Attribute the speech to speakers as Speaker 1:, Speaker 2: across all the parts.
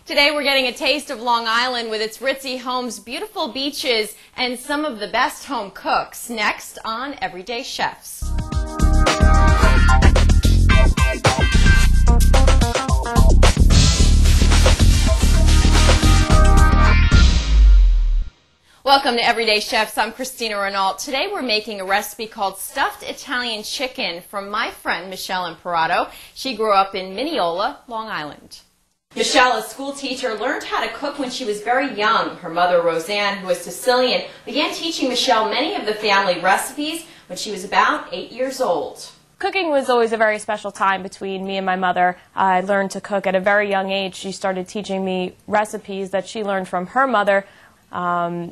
Speaker 1: Today we're getting a taste of Long Island with its ritzy homes, beautiful beaches, and some of the best home cooks. Next on Everyday Chefs. Welcome to Everyday Chefs. I'm Christina Renault. Today we're making a recipe called stuffed Italian chicken from my friend Michelle Imparato. She grew up in Mineola, Long Island. Michelle, a school teacher, learned how to cook when she was very young. Her mother, Roseanne, who was Sicilian, began teaching Michelle many of the family recipes when she was about 8 years old.
Speaker 2: Cooking was always a very special time between me and my mother. I learned to cook at a very young age. She started teaching me recipes that she learned from her mother.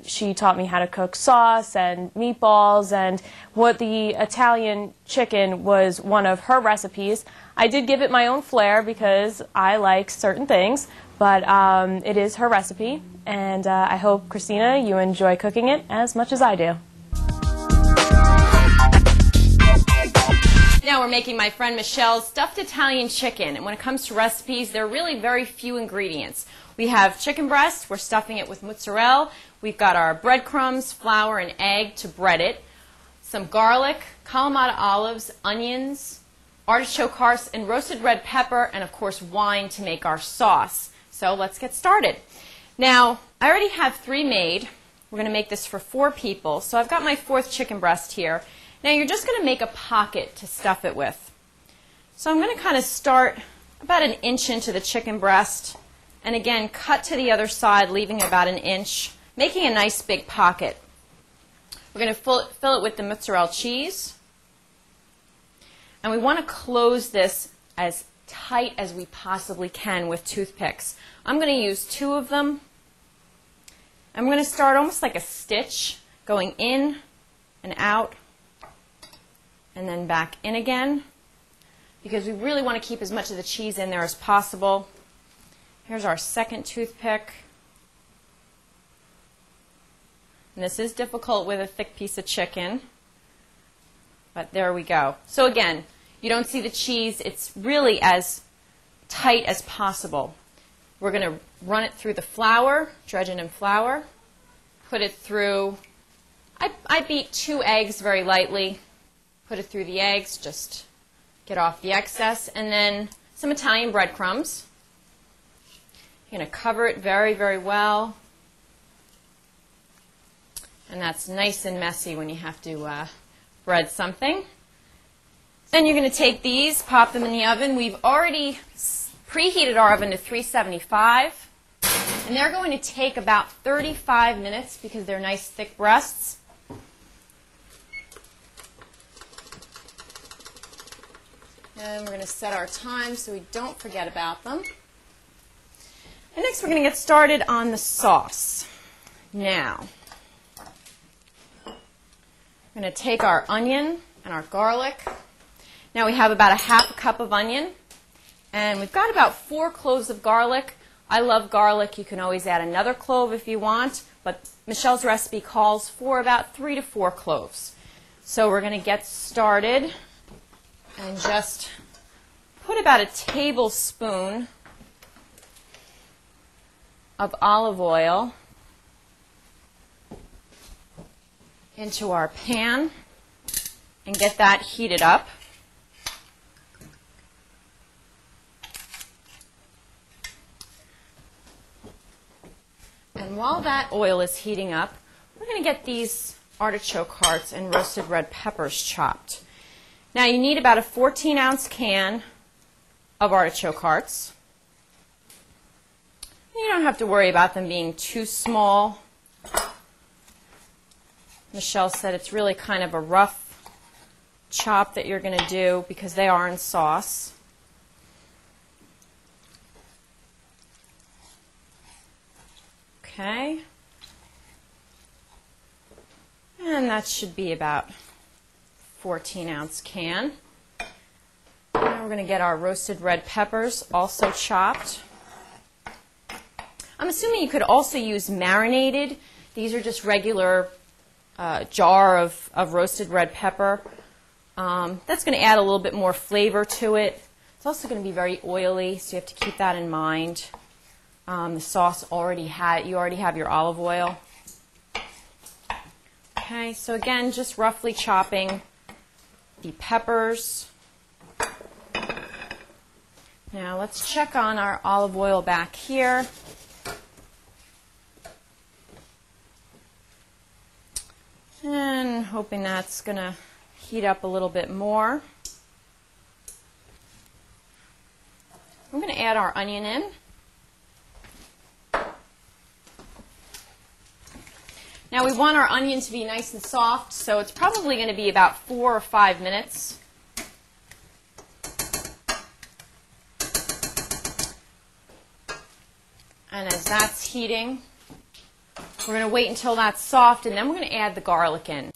Speaker 2: She taught me how to cook sauce and meatballs, and what the Italian chicken was one of her recipes. I did give it my own flair because I like certain things, but it is her recipe, and I hope, Christina, you enjoy cooking it as much as I do.
Speaker 1: Now we're making my friend Michelle's stuffed Italian chicken, and when it comes to recipes, there are really very few ingredients. We have chicken breast, we're stuffing it with mozzarella, we've got our breadcrumbs, flour, and egg to bread it, some garlic, Kalamata olives, onions, artichoke hearts, and roasted red pepper, and of course wine to make our sauce. So let's get started. Now, I already have 3 made. We're going to make this for 4 people, so I've got my 4th chicken breast here. Now you're just going to make a pocket to stuff it with. So I'm going to kind of start about 1 inch into the chicken breast, and again cut to the other side, leaving about 1 inch, making a nice big pocket. We're going to fill it with the mozzarella cheese, and we want to close this as tight as we possibly can with toothpicks. I'm going to use 2 of them. I'm going to start almost like a stitch, going in and out and then back in again, because we really want to keep as much of the cheese in there as possible. Here's our 2nd toothpick. And this is difficult with a thick piece of chicken, but there we go. So again, you don't see the cheese. It's really as tight as possible. We're going to run it through the flour, dredge it in flour, put it through, I beat 2 eggs very lightly, put it through the eggs, just get off the excess, and then some Italian breadcrumbs. You're going to cover it very, very well. And that's nice and messy when you have to bread something. Then you're going to take these, pop them in the oven. We've already preheated our oven to 375. And they're going to take about 35 minutes because they're nice thick breasts. And we're going to set our time so we don't forget about them. And next we're going to get started on the sauce. Now, we're going to take our onion and our garlic. Now we have about 1/2 cup of onion, and we've got about 4 cloves of garlic. I love garlic. You can always add another clove if you want, but Michelle's recipe calls for about 3 to 4 cloves. So we're going to get started and just put about 1 tablespoon of olive oil into our pan and get that heated up. And while that oil is heating up, we're going to get these artichoke hearts and roasted red peppers chopped. Now you need about a 14-ounce can of artichoke hearts. You don't have to worry about them being too small. Michelle said it's really kind of a rough chop that you're going to do because they are in sauce. Okay. And that should be about 14-ounce can. Now we're going to get our roasted red peppers also chopped. I'm assuming you could also use marinated. These are just regular jar of roasted red pepper. That's going to add a little bit more flavor to it. It's also going to be very oily, so you have to keep that in mind. The sauce you already have your olive oil. Okay, so again, just roughly chopping the peppers. Now let's check on our olive oil back here. And hoping that's going to heat up a little bit more. I'm going to add our onion in. Now we want our onion to be nice and soft, so it's probably going to be about 4 or 5 minutes. And as that's heating, we're going to wait until that's soft, and then we're going to add the garlic in.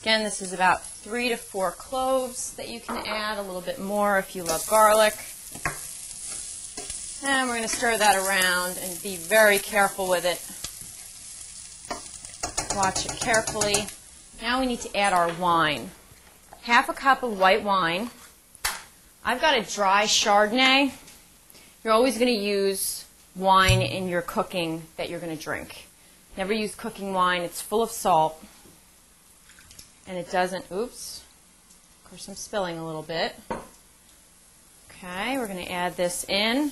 Speaker 1: Again, this is about 3 to 4 cloves that you can add, a little bit more if you love garlic. And we're going to stir that around and be very careful with it. Watch it carefully. Now we need to add our wine. 1/2 cup of white wine. I've got a dry Chardonnay. You're always going to use wine in your cooking that you're going to drink. Never use cooking wine. It's full of salt. And it doesn't, oops, of course I'm spilling a little bit. Okay, we're going to add this in.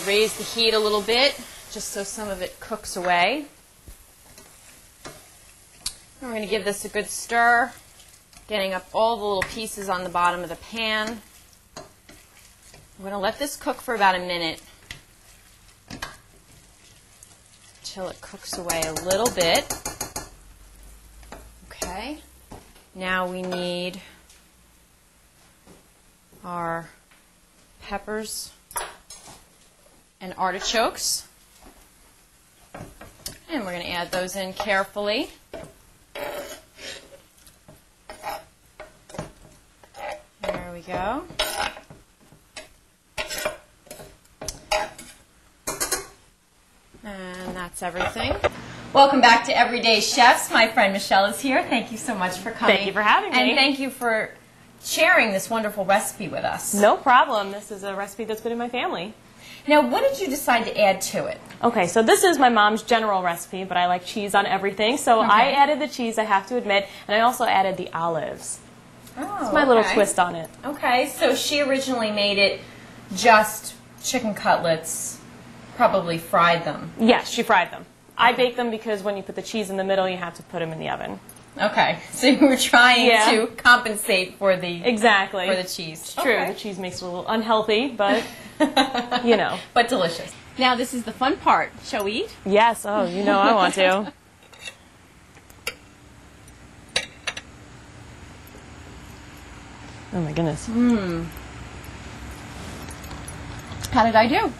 Speaker 1: Raise the heat a little bit, just so some of it cooks away. And we're going to give this a good stir, getting up all the little pieces on the bottom of the pan. We're going to let this cook for about a minute until it cooks away a little bit. Okay, now we need our peppers and artichokes. And we're going to add those in carefully. There we go. And that's everything. Welcome back to Everyday Chefs. My friend Michelle is here. Thank you so much for coming.
Speaker 2: Thank you for having me.
Speaker 1: And thank you for sharing this wonderful recipe with us.
Speaker 2: No problem. This is a recipe that's been in my family.
Speaker 1: Now, what did you decide to add to it?
Speaker 2: Okay, so this is my mom's general recipe, but I like cheese on everything. So
Speaker 1: Okay.
Speaker 2: I added the cheese, I have to admit, and I also added the olives.
Speaker 1: Oh,
Speaker 2: It's my little
Speaker 1: okay.
Speaker 2: twist on it.
Speaker 1: Okay, so she originally made it just chicken cutlets, probably fried them.
Speaker 2: Yes, she fried them. I bake them because when you put the cheese in the middle, you have to put them in the oven.
Speaker 1: Okay, so you were trying
Speaker 2: Yeah.
Speaker 1: to compensate for the
Speaker 2: Exactly.
Speaker 1: for the cheese.
Speaker 2: It's true.
Speaker 1: Okay.
Speaker 2: The cheese makes it a little unhealthy, but, you know.
Speaker 1: But delicious. Now this is the fun part. Shall we eat?
Speaker 2: Yes, oh, you know I want to. Oh my goodness.
Speaker 1: How did I do?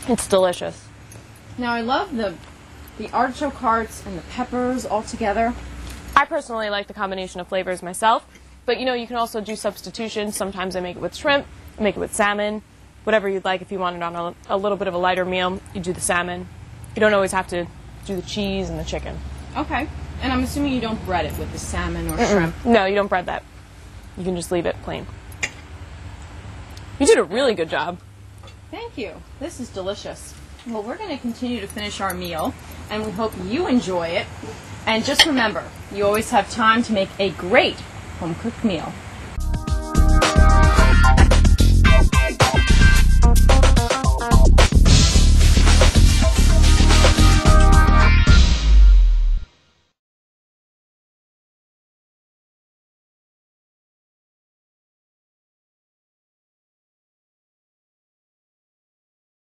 Speaker 2: It's delicious.
Speaker 1: Now I love the artichoke hearts and the peppers all together.
Speaker 2: I personally like the combination of flavors myself, but you know, you can also do substitutions. Sometimes I make it with shrimp, I make it with salmon, whatever you'd like. If you want it on a little bit of a lighter meal, you do the salmon. You don't always have to do the cheese and the chicken.
Speaker 1: Okay. And I'm assuming you don't bread it with the salmon or shrimp.
Speaker 2: No, you don't bread that. You can just leave it plain. You did a really good job.
Speaker 1: Thank you. This is delicious. Well, we're going to continue to finish our meal, and we hope you enjoy it. And just remember, you always have time to make a great home-cooked meal.